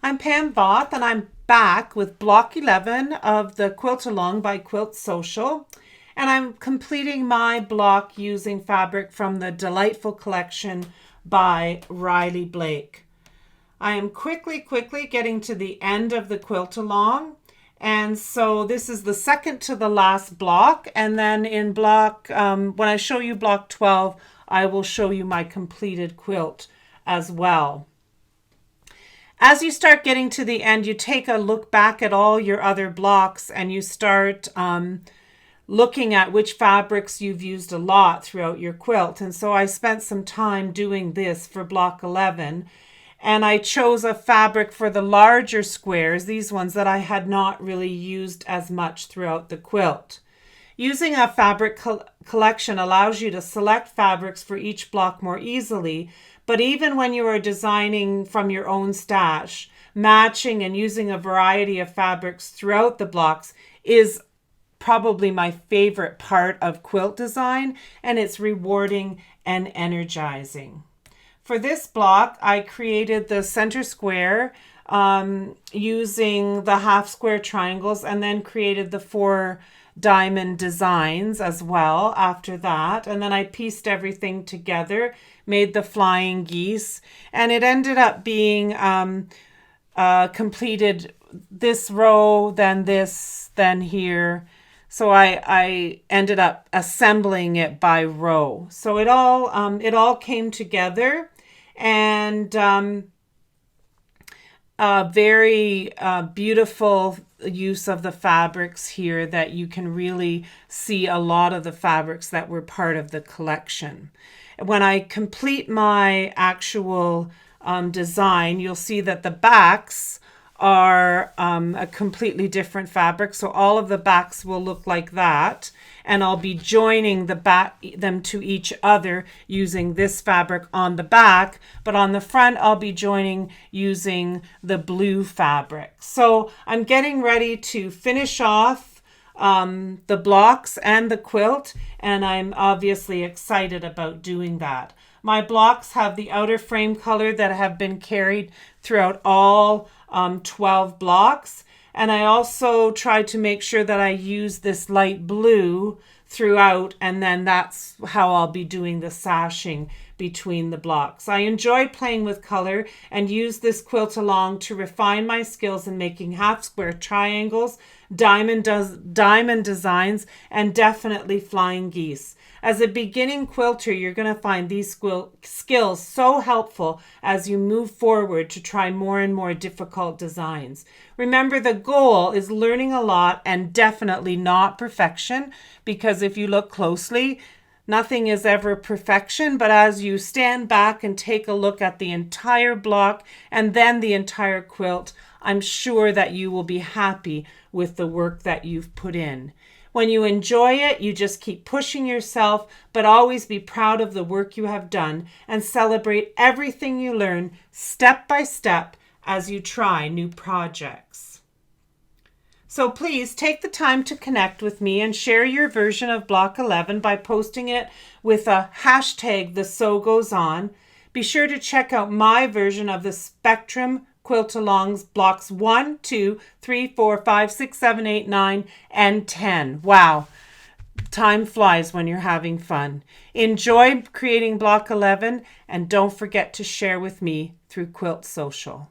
I'm Pam Voth, and I'm back with Block 11 of the Quilt Along by Quilt Social. And I'm completing my block using fabric from the Delightful Collection by Riley Blake. I am quickly getting to the end of the Quilt Along. And so this is the second to the last block. And then in block, when I show you block 12, I will show you my completed quilt as well. As you start getting to the end, you take a look back at all your other blocks and you start looking at which fabrics you've used a lot throughout your quilt. And so I spent some time doing this for block 11. And I chose a fabric for the larger squares, these ones that I had not really used as much throughout the quilt. Using a fabric collection allows you to select fabrics for each block more easily, but even when you are designing from your own stash, matching and using a variety of fabrics throughout the blocks is probably my favorite part of quilt design, and it's rewarding and energizing. For this block, I created the center square using the half square triangles, and then created the 4 diamond designs as well after that. And then I pieced everything together, made the flying geese, and it ended up being completed this row, then this, then here. So I ended up assembling it by row. So it all came together, and very beautiful use of the fabrics here, that you can really see a lot of the fabrics that were part of the collection. When I complete my actual design, you'll see that the backs are a completely different fabric. So all of the backs will look like that. And I'll be joining them to each other using this fabric on the back. But on the front, I'll be joining using the blue fabric. So I'm getting ready to finish off the blocks and the quilt. And I'm obviously excited about doing that. My blocks have the outer frame color that have been carried throughout all 12 blocks. And I also tried to make sure that I use this light blue throughout, and then that's how I'll be doing the sashing between the blocks. I enjoyed playing with color and used this quilt along to refine my skills in making half square triangles, diamond designs, and definitely flying geese. As a beginning quilter, you're going to find these skills so helpful as you move forward to try more and more difficult designs. Remember, the goal is learning a lot and definitely not perfection, because if you look closely, nothing is ever perfection. But as you stand back and take a look at the entire block and then the entire quilt, I'm sure that you will be happy with the work that you've put in. When you enjoy it, you just keep pushing yourself, but always be proud of the work you have done and celebrate everything you learn step by step as you try new projects. So please take the time to connect with me and share your version of Block 11 by posting it with a hashtag #TheSewGoesOn. Be sure to check out my version of the Spectrum Quilt Alongs blocks 1, 2, 3, 4, 5, 6, 7, 8, 9, and 10. Wow, time flies when you're having fun. Enjoy creating block 11, and don't forget to share with me through Quilt Social.